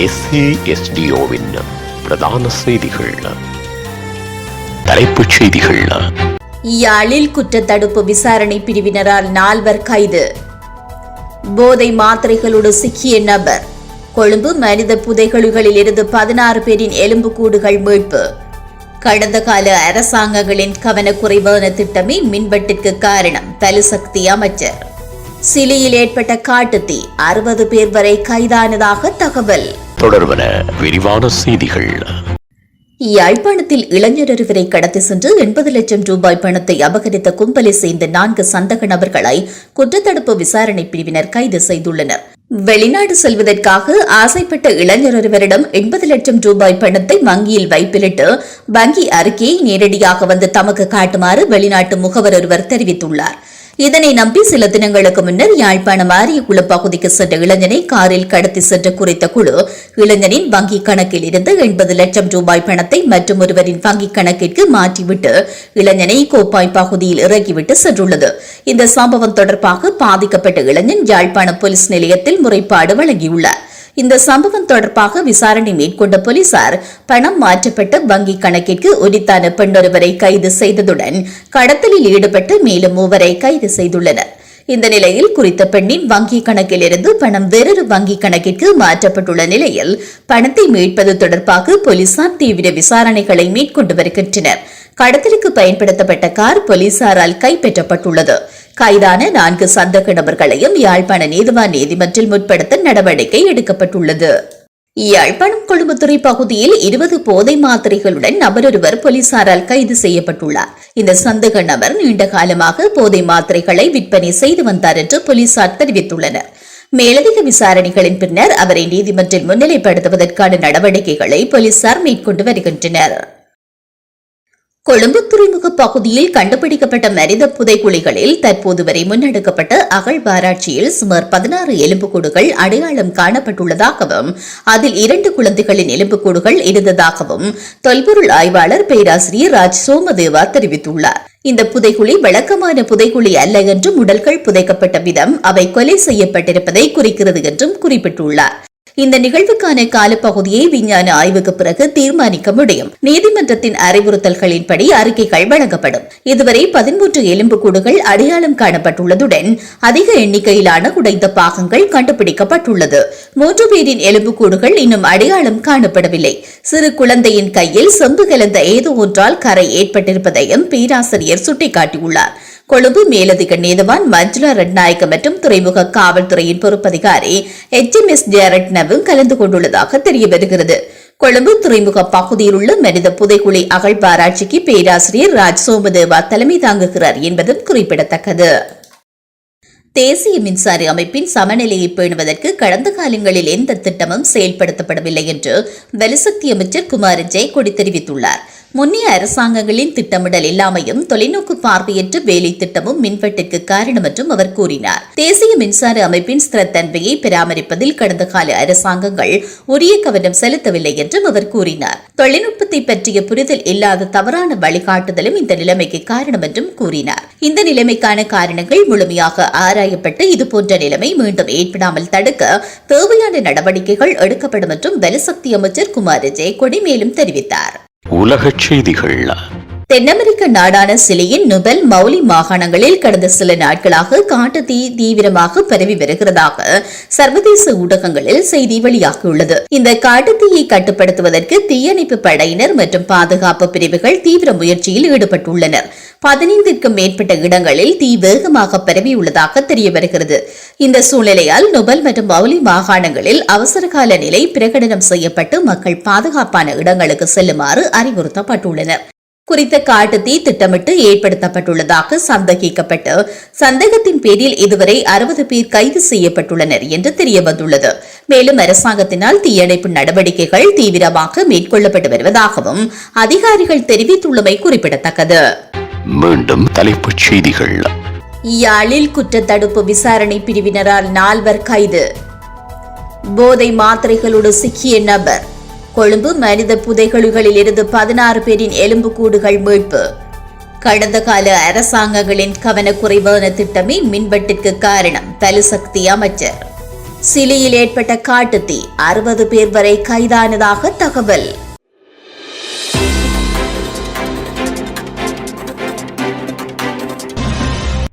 SASDOவின் பிரதான செய்திகள். தலைப்புச் செய்திகள். யாழில் குற்றத்தடுப்பு விசாரணை பிரிவினரால் 4 கைது. போதை மாத்திரைகளோடு சிக்கிய நபர். கொழும்பு மனித புதைகுழிகளில் இருந்து 16 பேரின் எலும்புக்கூடுகள் மீட்பு. கடந்த கால அரசாங்கங்களின் கவனக்குறைவான திட்டமே மின்வெட்டிற்கு காரணம். தலுசக்தி அமைச்சர். சிலியில் ஏற்பட்ட காட்டுத்தீ 60 பேர் வரை கைதானதாக தகவல். தொடர்வன விரிவான செய்திகள். யாழ்ப்பாணத்தில் இளைஞர் ஒருவரை கடத்தி சென்று 80 லட்சம் ரூபாய் பணத்தை அபகரித்த கும்பலை சேர்ந்த 4 சந்தக நபர்களை குற்றத்தடுப்பு விசாரணை பிரிவினர் கைது செய்துள்ளனர். வெளிநாடு செல்வதற்காக ஆசைப்பட்ட இளைஞர் ஒருவரிடம் 80 லட்சம் ரூபாய் பணத்தை வங்கியில் வைப்பிலிட்டு வங்கி அறிக்கையை நேரடியாக வந்து தமக்கு காட்டுமாறு வெளிநாட்டு முகவர் ஒருவர் தெரிவித்துள்ளார். இதனை நம்பி சில தினங்களுக்கு முன்னர் யாழ்ப்பாணம் ஆரியகுளம் பகுதிக்கு சென்ற இளைஞனை காரில் கடத்தி சென்ற குறித்த குழு இளைஞனின் வங்கிக் கணக்கில் இருந்து 80 லட்சம் ரூபாய் பணத்தை மற்றும் ஒருவரின் வங்கிக் கணக்கிற்கு மாற்றிவிட்டு இளைஞனை கோப்பாய் பகுதியில் இறக்கிவிட்டு சென்றுள்ளது. இந்த சம்பவம் தொடர்பாக பாதிக்கப்பட்ட இளைஞன் யாழ்ப்பாணம் போலீஸ் நிலையத்தில் முறைப்பாடு வழங்கியுள்ளார். இந்த சம்பவம் தொடர்பாக விசாரணை மேற்கொண்ட போலீசார் பணம் மாற்றப்பட்ட வங்கிக் கணக்கிற்கு உரித்தான பெண்ணொருவரை கைது செய்ததுடன் கடத்தலில் ஈடுபட்டு மேலும் 3 கைது செய்துள்ளனர். இந்த நிலையில் குறித்த பெண்ணின் வங்கிக் கணக்கிலிருந்து பணம் வேறொரு வங்கிக் கணக்கிற்கு மாற்றப்பட்டுள்ள நிலையில் பணத்தை மீட்பது தொடர்பாக போலீசார் தீவிர விசாரணைகளை மேற்கொண்டு வருகின்றனர். கடத்தலுக்கு பயன்படுத்தப்பட்ட கார் போலீசாரால் கைப்பற்றப்பட்டுள்ளது. கைதான 4 சந்தக நபர்களையும் யாழ்ப்பாண நீதிவான் நீதிமன்றில் முற்படுத்த நடவடிக்கை எடுக்கப்பட்டுள்ளது. யாழ்ப்பாணம் கொழும்புத்துறை பகுதியில் 20 போதை மாத்திரைகளுடன் நபரொருவர் போலீசாரால் கைது செய்யப்பட்டுள்ளார். இந்த சந்தக நபர் நீண்ட காலமாக போதை மாத்திரைகளை விற்பனை செய்து வந்தார் என்று போலீசார் தெரிவித்துள்ளனர். மேலதிக விசாரணைகளின் பின்னர் அவரை நீதிமன்றில் முன்னிலைப்படுத்துவதற்கான நடவடிக்கைகளை போலீசார் மேற்கொண்டு வருகின்றனர். கொழும்பு துறைமுக பகுதியில் கண்டுபிடிக்கப்பட்ட மனித புதைகுழிகளில் தற்போது வரை முன்னெடுக்கப்பட்ட அகழ்வாராய்ச்சியில் சுமார் 16 எலும்புக்கூடுகள் அடையாளம் காணப்பட்டுள்ளதாகவும் அதில் 2 குழந்தைகளின் எலும்புக்கூடுகள் இருந்ததாகவும் தொல்பொருள் ஆய்வாளர் பேராசிரியர் ராஜ் சோமதேவா தெரிவித்துள்ளார். இந்த புதைகுழி வழக்கமான புதைகுழி அல்ல என்றும் உடல்கள் புதைக்கப்பட்ட விதம் அவை கொலை செய்யப்பட்டிருப்பதை குறிக்கிறது என்றும் குறிப்பிட்டுள்ளார். இந்த நிகழ்வுக்கான காலப்பகுதியை விஞ்ஞான ஆய்வுக்கு பிறகு தீர்மானிக்க முடியும். நீதிமன்றத்தின் அறிவுறுத்தல்களின்படி அறிக்கைகள் வழங்கப்படும். இதுவரை 13 எலும்புக்கூடுகள் அடையாளம் காணப்பட்டுள்ளதுடன் அதிக எண்ணிக்கையிலான உடைந்த பாகங்கள் கண்டுபிடிக்கப்பட்டுள்ளது. 3 பேரின் எலும்புக்கூடுகள் இன்னும் அடையாளம் காணப்படவில்லை. சிறு குழந்தையின் கையில் செம்பு கலந்த ஏதோ ஒன்றால் கரை ஏற்பட்டிருப்பதையும் பேராசிரியர் சுட்டிக்காட்டியுள்ளார். கொழும்பு மேலதிக நீதிவான் மஞ்சுளா ரட்நாயக்க மற்றும் துறைமுக காவல்துறையின் பொறுப்பதிகாரி HMS ஜெயரட்னவும் கலந்து கொண்டுள்ளதாக தெரியவருகிறது. கொழும்பு துறைமுக பகுதியில் உள்ள மனித புதைகுழி அகழ்வாராய்ச்சிக்கு பேராசிரியர் ராஜ் சோமதேவா தலைமை தாங்குகிறார் என்பதும் குறிப்பிடத்தக்கது. தேசிய மின்சார அமைப்பின் சமநிலையை பேணுவதற்கு கடந்த காலங்களில் எந்த திட்டமும் செயல்படுத்தப்படவில்லை என்று வலுசக்தி அமைச்சர் குமார் ஜெயக்கொடி தெரிவித்துள்ளார். முன்னைய அரசாங்கங்களின் திட்டமிடல் இல்லாமையும் தொலைநோக்கு பார்வையற்ற வேலை திட்டமும் மின்வெட்டிற்கு காரணம் என்றும் அவர் கூறினார். தேசிய மின்சார அமைப்பின் ஸ்திரத்தன்மையை பராமரிப்பதில் கடந்த கால அரசாங்கங்கள் உரிய கவனம் செலுத்தவில்லை என்றும் அவர் கூறினார். தொழில்நுட்பத்தை பற்றிய புரிதல் இல்லாத தவறான வழிகாட்டுதலும் இந்த நிலைமைக்கு காரணம் என்றும் கூறினார். இந்த நிலைமைக்கான காரணங்கள் முழுமையாக ஆராயப்பட்டு இதுபோன்ற நிலைமை மீண்டும் ஏற்படாமல் தடுக்க தேவையான நடவடிக்கைகள் எடுக்கப்படும் என்றும் வலுசக்தி அமைச்சர் குமார் ஜெயக்கொடி மேலும் தெரிவித்தார். உலகச் செய்திகள். தென் அமெரிக்க நாடான சிலியின் நுபெல் மௌலி மாகாணங்களில் கடந்த சில நாட்களாக காட்டுத்தீ தீவிரமாக பரவி வருகிறதாக சர்வதேச ஊடகங்களில் செய்தி வெளியாகியுள்ளது. இந்த காட்டுத்தீயை கட்டுப்படுத்துவதற்கு தீயணைப்பு படையினர் மற்றும் பாதுகாப்பு பிரிவுகள் தீவிர முயற்சியில் ஈடுபட்டுள்ளனர். 15க்கும் மேற்பட்ட இடங்களில் தீ வேகமாக பரவியுள்ளதாக தெரிய வருகிறது. இந்த சூழ்நிலையால் நுபெல் மற்றும் மௌலி மாகாணங்களில் அவசரகால நிலை பிரகடனம் செய்யப்பட்டு மக்கள் பாதுகாப்பான இடங்களுக்கு செல்லுமாறு அறிவுறுத்தப்பட்டுள்ளனர். குறித்த காட்டுத்தீ திட்டமிட்டு ஏற்படுத்தப்பட்டுள்ளதாக சந்தேகிக்கப்பட்டு சந்தேகத்தின் பேரில் இதுவரை 60 பேர் கைது செய்யப்பட்டுள்ளனர் என்று தெரியவந்துள்ளது. மேலும் அரசாங்கத்தினால் தீயணைப்பு நடவடிக்கைகள் தீவிரமாக மேற்கொள்ளப்பட்டு வருவதாகவும் அதிகாரிகள் தெரிவித்துள்ளமை குறிப்பிடத்தக்கது. மீண்டும் தலைப்புச் செய்திகள். யாழில் குற்றத்தடுப்பு விசாரணை பிரிவினரால் 4 கைது. போதை மாத்திரைகளோடு சிக்கிய நபர். கொழும்பு மனித புதைகுழிகளில் இருந்து 16 பேரின் எலும்புக்கூடுகள் மீட்பு. கடந்த கால அரசாங்கங்களின் கவனக்குறைவான திட்டமே மின்வெட்டிற்கு காரணம். தலுசக்தி அமைச்சர். சிலியில் ஏற்பட்ட காட்டுத்தீ 60 பேர் வரை கைதானதாக தகவல்.